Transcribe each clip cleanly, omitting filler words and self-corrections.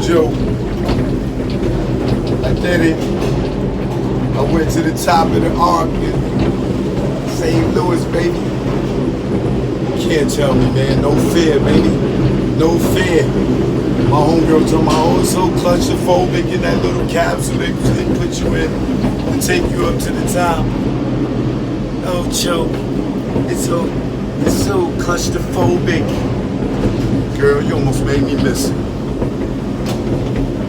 joke. I did it. I went to the top of the arc in St. Louis, baby. You can't tell me, man. No fear, baby. No fear. My homegirl told me, oh, it's so claustrophobic in that little capsule they put you in to take you up to the top. Oh, Joe, it's so claustrophobic. Girl, you almost made me miss it.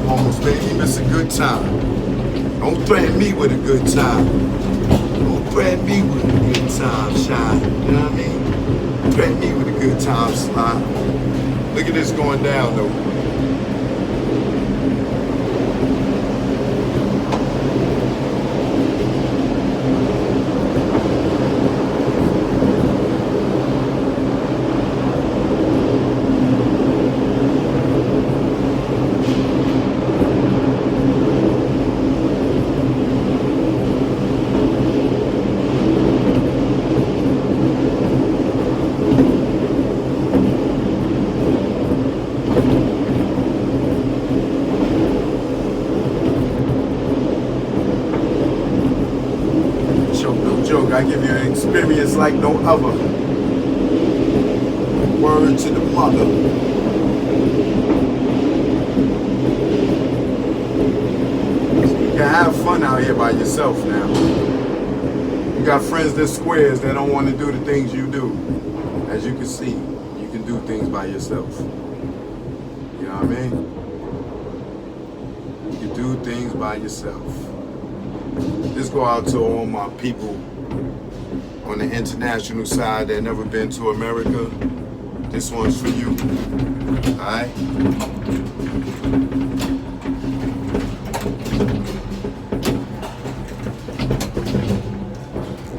Almost made me miss a good time. Don't threaten me with a good time. Don't threaten me with a good time, Shy. You know what I mean? Threaten me with a good time, Sly. Look at this going down, though. I give you an experience like no other. Word to the mother. You can have fun out here by yourself now. You got friends that squares that don't want to do the things you do. As you can see, you can do things by yourself. You know what I mean? You can do things by yourself. Just go out to all my people on the international side that never been to America. This one's for you. Alright?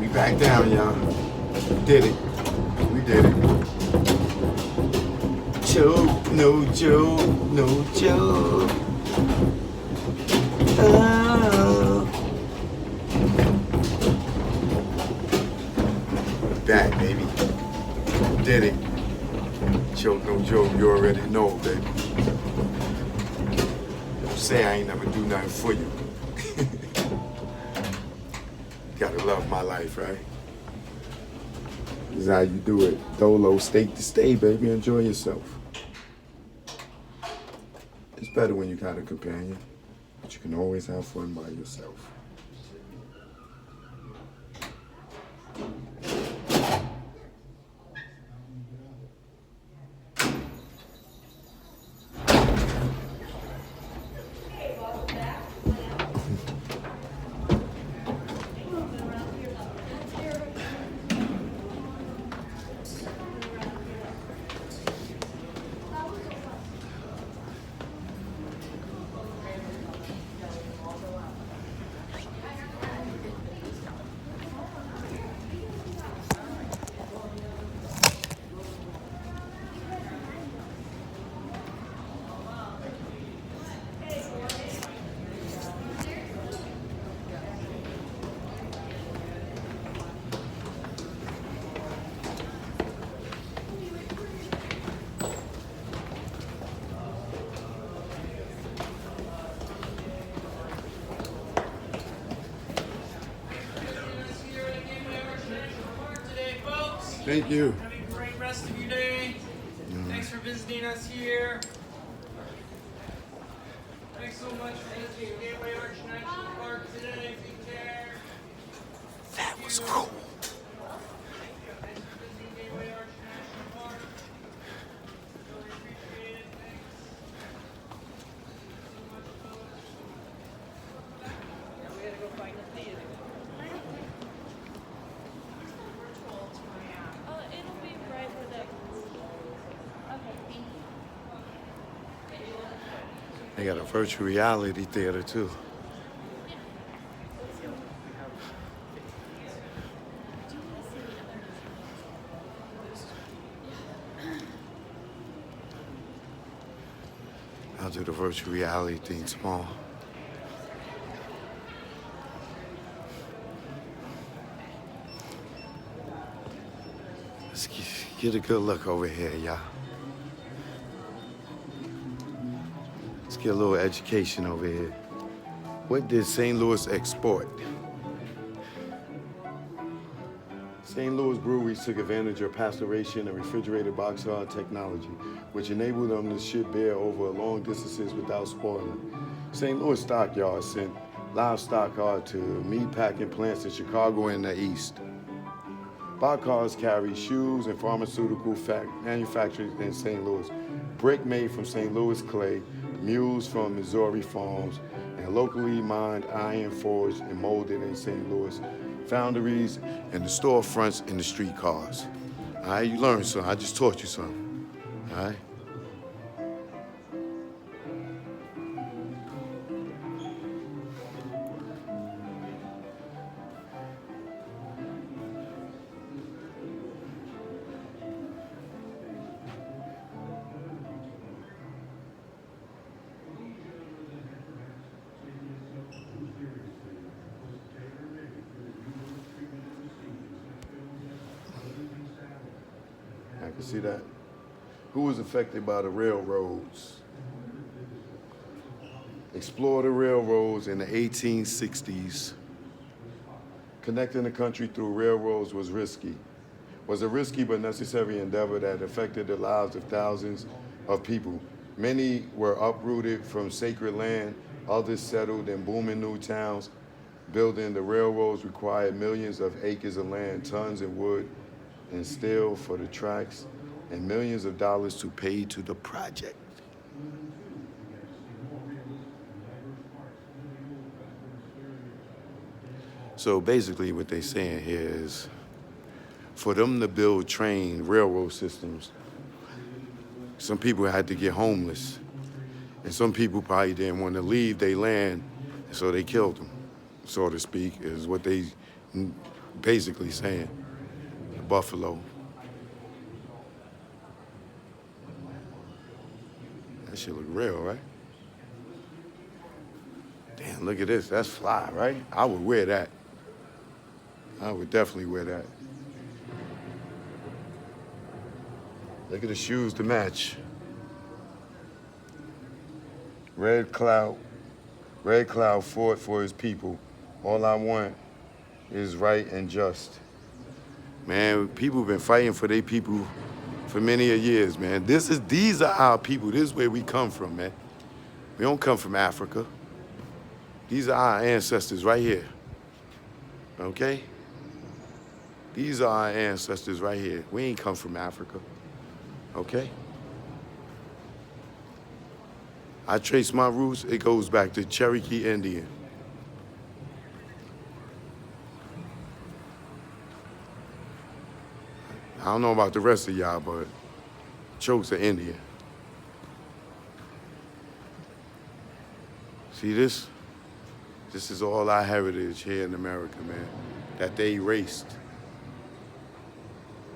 We back down, y'all. We did it. We did it. Joke, no joke, no joke. Back, baby. Did it. Joke, no joke. You already know, baby. Don't say I ain't never do nothing for you. Gotta love my life, right? This is how you do it. Dolo, state to stay, baby. Enjoy yourself. It's better when you got a companion, but you can always have fun by yourself. Thank you. Have a great rest of your day. Thanks for visiting us here. Thanks so much for visiting Gateway Arch National Park today. Take care. That was cool. Thanks for visiting Gateway Arch National Park. Really appreciate it. Thanks. So much, folks. We gotta go find the theater. It'll be right where that. Okay, thank you. They got a virtual reality theater too. I'll do the virtual reality thing tomorrow. Let's get a good look over here, y'all. Let's get a little education over here. What did St. Louis export? St. Louis breweries took advantage of pasteurization and refrigerated boxcar technology, which enabled them to ship beer over long distances without spoiling. St. Louis stockyards sent livestock to meat packing plants in Chicago and the East. Boxcars carry shoes and pharmaceutical manufacturers in St. Louis, brick made from St. Louis clay, mules from Missouri farms, and locally mined iron forged and molded in St. Louis foundries and the storefronts and the streetcars. All right, you learned something. I just taught you something. All right. I can see that. Who was affected by the railroads? Explore the railroads in the 1860s. Connecting the country through railroads was a risky but necessary endeavor that affected the lives of thousands of people. Many were uprooted from sacred land, others settled in booming new towns. Building the railroads required millions of acres of land, tons of wood and steel for the tracks, and millions of dollars to pay to the project. So basically what they're saying here is for them to build train railroad systems, some people had to get homeless. And some people probably didn't want to leave their land, so they killed them, so to speak, is what they basically saying. Buffalo. That shit look real, right? Damn, look at this. That's fly, right? I would wear that. I would definitely wear that. Look at the shoes to match. Red Cloud fought for his people. All I want is right and just. Man, people have been fighting for their people for many a years, man. These are our people. This is where we come from, man. We don't come from Africa. These are our ancestors right here, okay? These are our ancestors right here. We ain't come from Africa, okay? I trace my roots, it goes back to Cherokee Indian. I don't know about the rest of y'all, but Chokes are Indian. See this? This is all our heritage here in America, man, that they erased.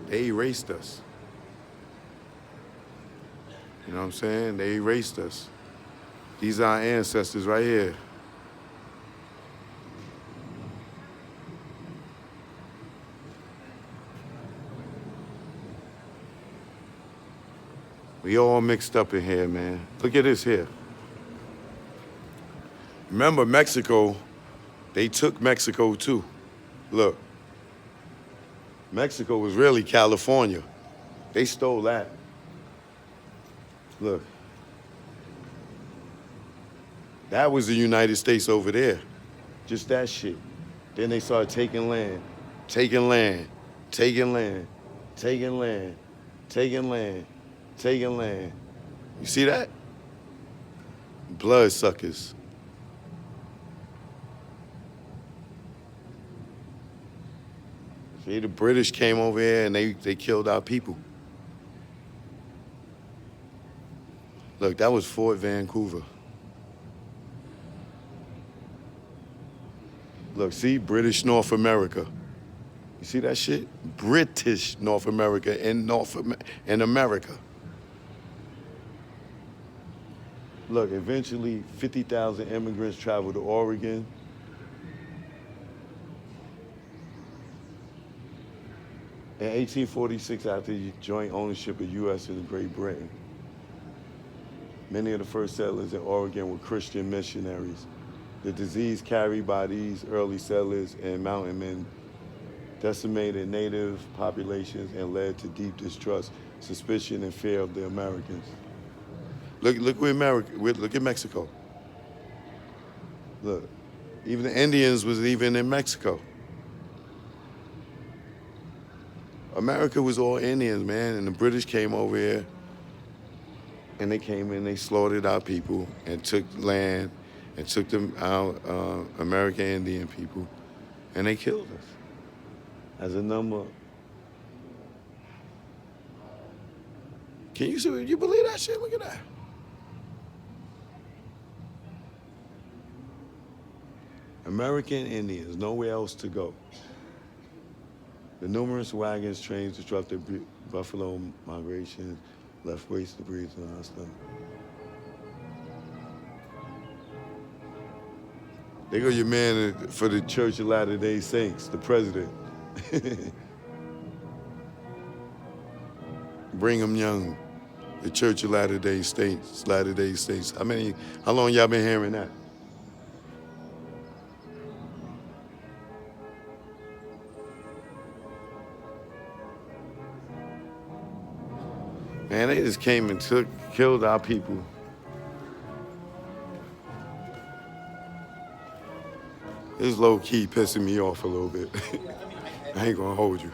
They erased us. You know what I'm saying? They erased us. These are our ancestors right here. We all mixed up in here, man. Look at this here. Remember Mexico, they took Mexico too. Look, Mexico was really California. They stole that. Look. That was the United States over there. Just that shit. Then they started taking land, taking land, taking land, taking land, taking land, taking land. You see that? Bloodsuckers. See, the British came over here and they killed our people. Look, that was Fort Vancouver. Look, see, British North America. You see that shit? British North America and America. Look, eventually 50,000 immigrants traveled to Oregon. In 1846, after the joint ownership of U.S. and Great Britain. Many of the first settlers in Oregon were Christian missionaries. The disease carried by these early settlers and mountain men decimated native populations and led to deep distrust, suspicion, and fear of the Americans. Look where look at Mexico. Look, even the Indians was even in Mexico. America was all Indians, man, and the British came over here, and they came in, they slaughtered our people and took land and took them out, American Indian people, and they killed us as a number. Can you believe that shit? Look at that. American Indians, nowhere else to go. The numerous wagons, trains disrupted buffalo migration, left waste debris and all that stuff. There go your man for the Church of Latter-day Saints, the president. Brigham Young, the Church of Latter-day Saints, Latter-day Saints. How long y'all been hearing that? Man, they just came and killed our people. This low-key pissing me off a little bit. I ain't gonna hold you.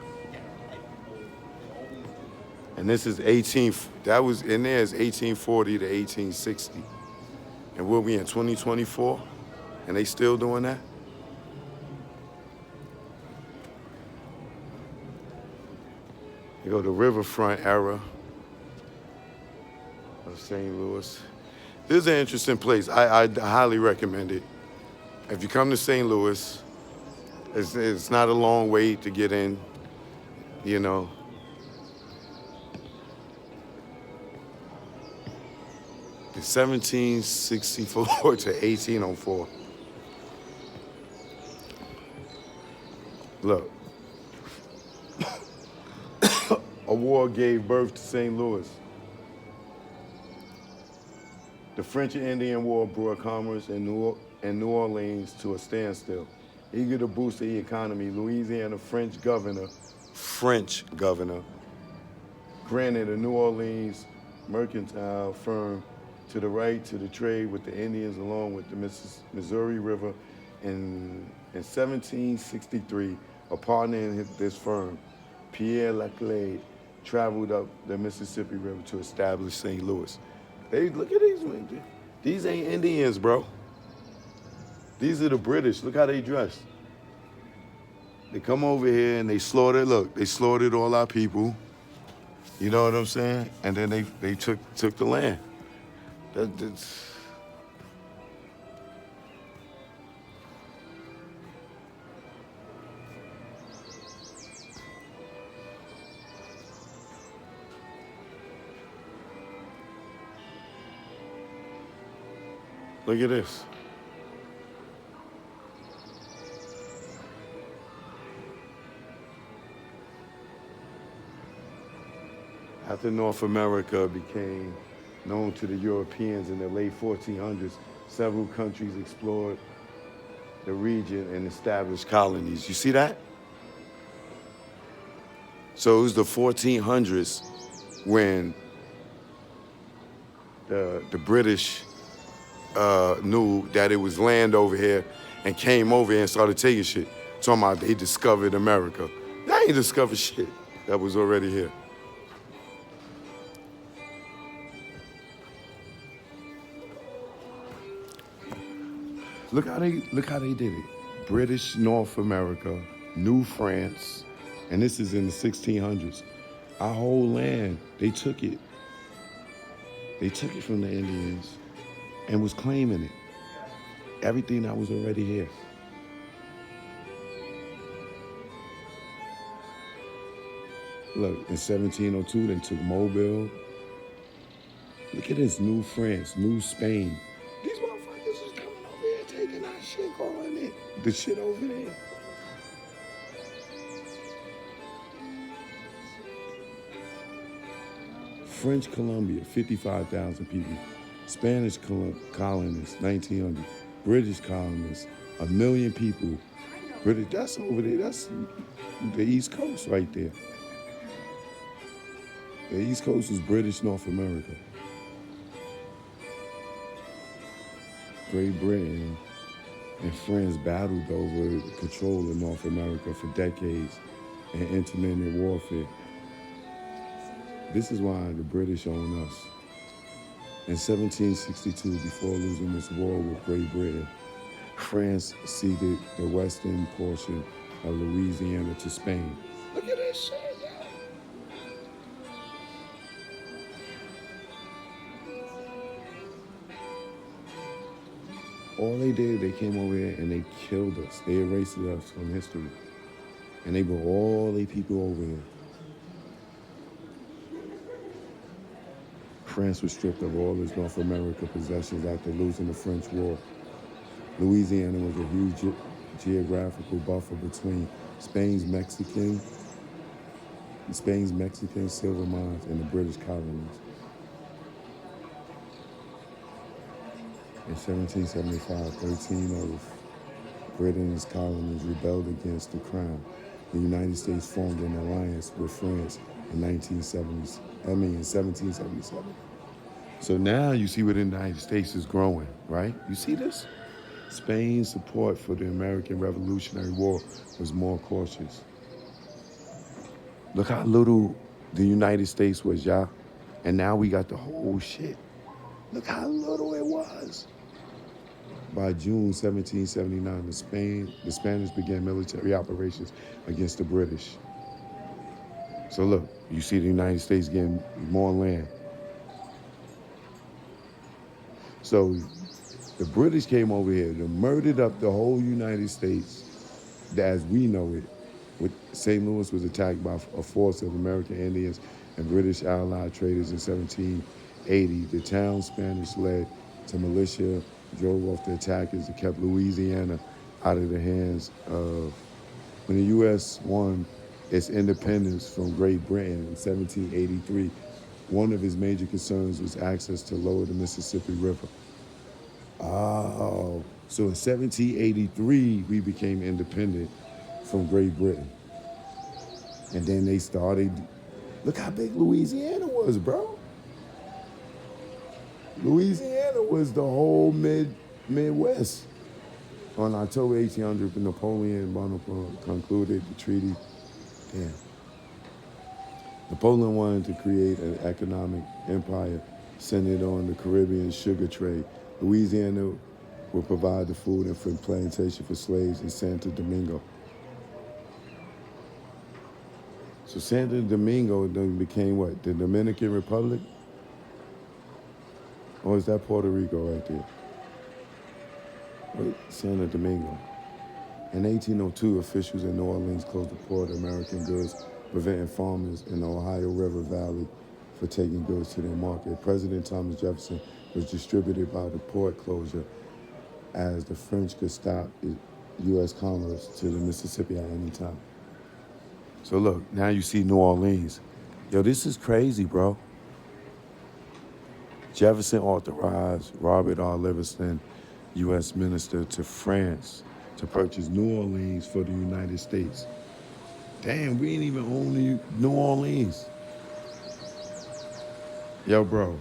And this is that was in there is 1840 to 1860. And we'll be in 2024, and they still doing that? You go to riverfront era of St. Louis. This is an interesting place. I highly recommend it. If you come to St. Louis, it's not a long wait to get in, you know. It's 1764 to 1804. Look. A war gave birth to St. Louis. The French and Indian War brought commerce in New Orleans to a standstill. Eager to boost the economy, Louisiana French governor, granted a New Orleans mercantile firm to the right to the trade with the Indians along with the Missouri River. In 1763, a partner in this firm, Pierre Laclede, traveled up the Mississippi River to establish St. Louis. Hey, look at these men. These ain't Indians, bro. These are the British. Look how they dress. They come over here and they slaughtered all our people. You know what I'm saying? And then they took the land. That's... Look at this. After North America became known to the Europeans in the late 1400s, several countries explored the region and established colonies. You see that? So it was the 1400s when the British knew that it was land over here and came over here and started taking shit. Talking about they discovered America. They ain't discovered shit that was already here. Look how they did it. British North America, New France, and this is in the 1600s. Our whole land, they took it. They took it from the Indians and was claiming it. Everything that was already here. Look, in 1702, they took Mobile. Look at this, New France, New Spain. These motherfuckers is coming over here, taking our shit, going in. The shit over there. French Columbia, 55,000 people. Spanish colonists, 1900. British colonists, 1,000,000 people. British, that's over there. That's the East Coast right there. The East Coast is British North America. Great Britain and France battled over control of North America for decades in intermittent warfare. This is why the British own us. In 1762, before losing this war with Great Britain, France ceded the western portion of Louisiana to Spain. Look at this shit, yo. All they did, they came over here and they killed us. They erased us from history. And they brought all their people over here. France was stripped of all its North America possessions after losing the French War. Louisiana was a huge geographical buffer between Spain's Mexican silver mines and the British colonies. In 1775, 13 of Britain's colonies rebelled against the crown. The United States formed an alliance with France in 1777. So now you see where the United States is growing, right? You see this? Spain's support for the American Revolutionary War was more cautious. Look how little the United States was, y'all. And now we got the whole shit. Look how little it was. By June 1779, the Spanish began military operations against the British. So look, you see the United States getting more land. So the British came over here and murdered up the whole United States as we know it. St. Louis was attacked by a force of American Indians and British allied traders in 1780. The town Spanish led to militia drove off the attackers and kept Louisiana out of the hands of. When the U.S. won its independence from Great Britain in 1783, one of its major concerns was access to lower the Mississippi River. Oh, so in 1783, we became independent from Great Britain. And then they started, look how big Louisiana was, bro. Louisiana was the whole Midwest. On October 1800, Napoleon Bonaparte concluded the treaty. Damn. Napoleon wanted to create an economic empire centered on the Caribbean sugar trade. Louisiana would provide the food and for plantation for slaves in Santo Domingo. So Santo Domingo then became what? The Dominican Republic? Or is that Puerto Rico right there? Wait, Santo Domingo. In 1802, officials in New Orleans closed the port of American goods, preventing farmers in the Ohio River Valley for taking goods to their market. President Thomas Jefferson was distributed by the port closure as the French could stop U.S. commerce to the Mississippi at any time. So look, now you see New Orleans. Yo, this is crazy, bro. Jefferson authorized Robert R. Livingston, U.S. minister to France, to purchase New Orleans for the United States. Damn, we ain't even own New Orleans. Yo, bro,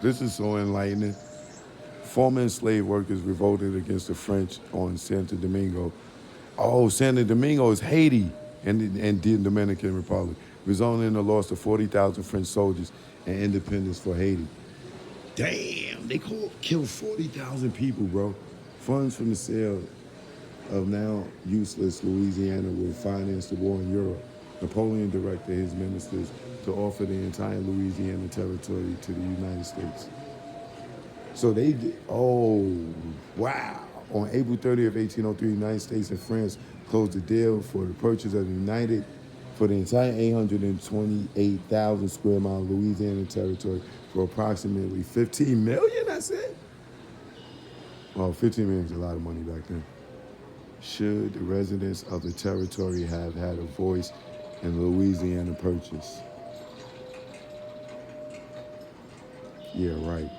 this is so enlightening. Former enslaved workers revolted against the French on Santo Domingo. Oh, Santo Domingo is Haiti and the Dominican Republic, resulting in the loss of 40,000 French soldiers and independence for Haiti. Damn, they killed 40,000 people, bro. Funds from the sale of now useless Louisiana would finance the war in Europe. Napoleon directed his ministers to offer the entire Louisiana territory to the United States. So they did, oh, wow. On April 30th, 1803, the United States and France closed a deal for the purchase of the entire 828,000 square mile Louisiana territory for approximately $15 million, that's it? Well, $15 million is a lot of money back then. Should the residents of the territory have had a voice in the Louisiana purchase? Yeah, right.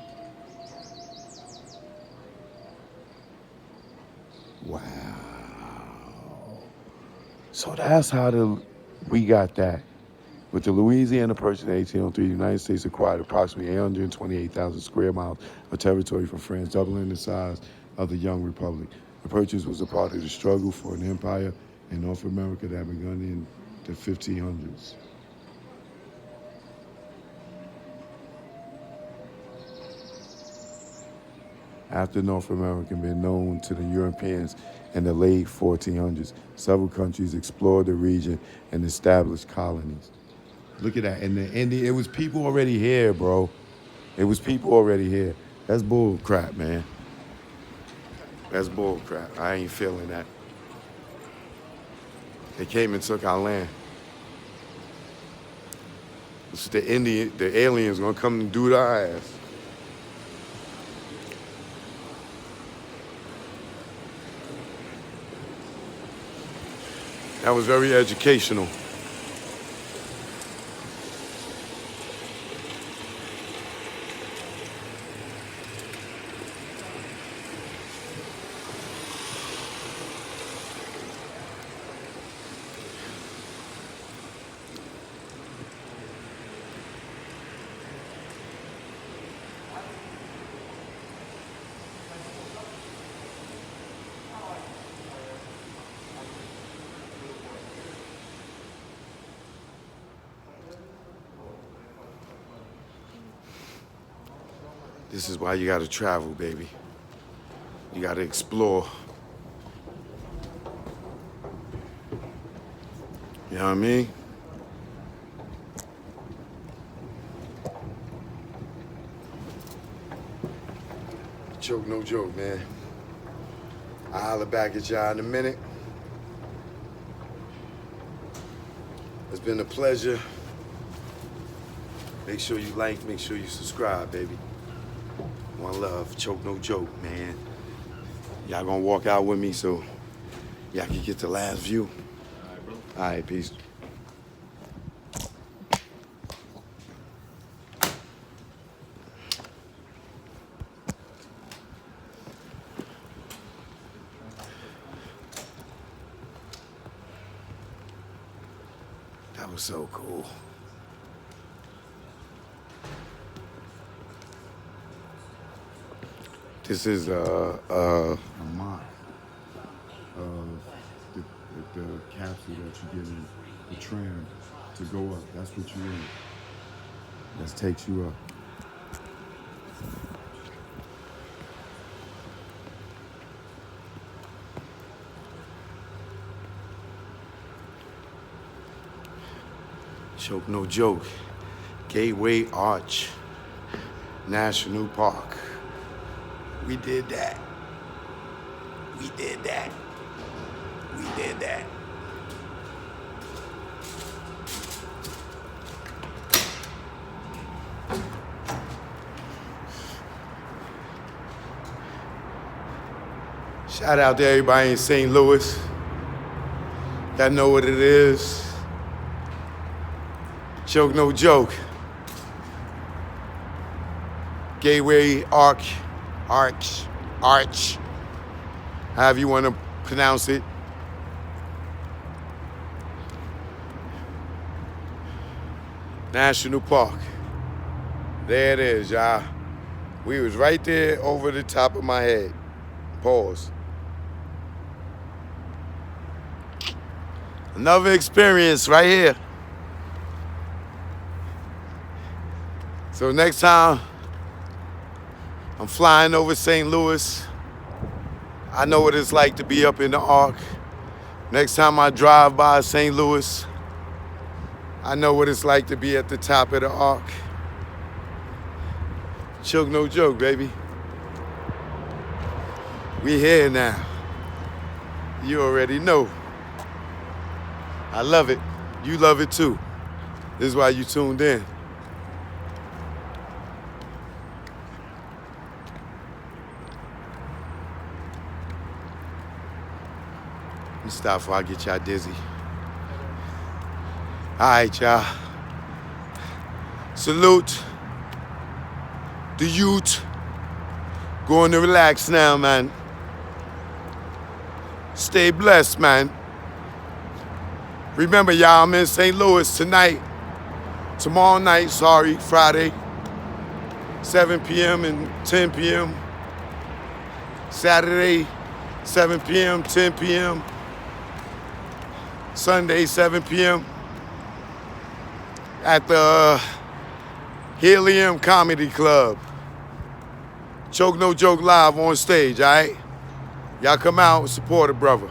Wow. So that's how we got that. With the Louisiana Purchase in 1803, the United States acquired approximately 828,000 square miles of territory from France, doubling the size of the young republic. The purchase was a part of the struggle for an empire in North America that began in the 1500s. After North America had been known to the Europeans in the late 1400s, several countries explored the region and established colonies. Look at that. And it was people already here, bro. It was people already here. That's bull crap, man. That's bull crap. I ain't feeling that. They came and took our land. It's the aliens gonna come and do our ass. That was very educational. This is why you gotta travel, baby. You gotta explore. You know what I mean? Joke, no joke, man. I'll holler back at y'all in a minute. It's been a pleasure. Make sure you like, make sure you subscribe, baby. One love, choke, no joke, man. Y'all gonna walk out with me so y'all can get the last view. All right, bro. All right, peace. That was so cool. This is a mock of the capsule that you get in the tram to go up. That's what you're in. That takes you up. Choke, no joke. Gateway Arch National Park. We did that. We did that. We did that. Shout out to everybody in St. Louis. Y'all know what it is. Joke, no joke. Gateway Arch, however you want to pronounce it. National Park. There it is, y'all. We was right there over the top of my head. Pause. Another experience right here. So next time I'm flying over St. Louis, I know what it's like to be up in the Ark. Next time I drive by St. Louis, I know what it's like to be at the top of the Ark. Choke, no joke, baby. We here now. You already know. I love it. You love it too. This is why you tuned in. Let me stop before I get y'all dizzy. All right, y'all. Salute. the youth. Going to relax now, man. Stay blessed, man. Remember, y'all, I'm in St. Louis tonight. Tomorrow night, Friday. 7 p.m. and 10 p.m. Saturday, 7 p.m., 10 p.m. Sunday, 7 p.m. at the Helium Comedy Club. Choke No Joke live on stage, all right? Y'all come out and support a brother.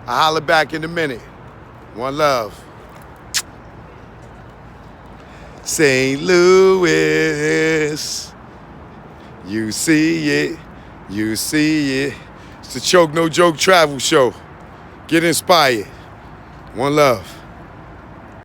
I'll holler back in a minute. One love. St. Louis, you see it, you see it. It's the Choke No Joke travel show. Get inspired. One love.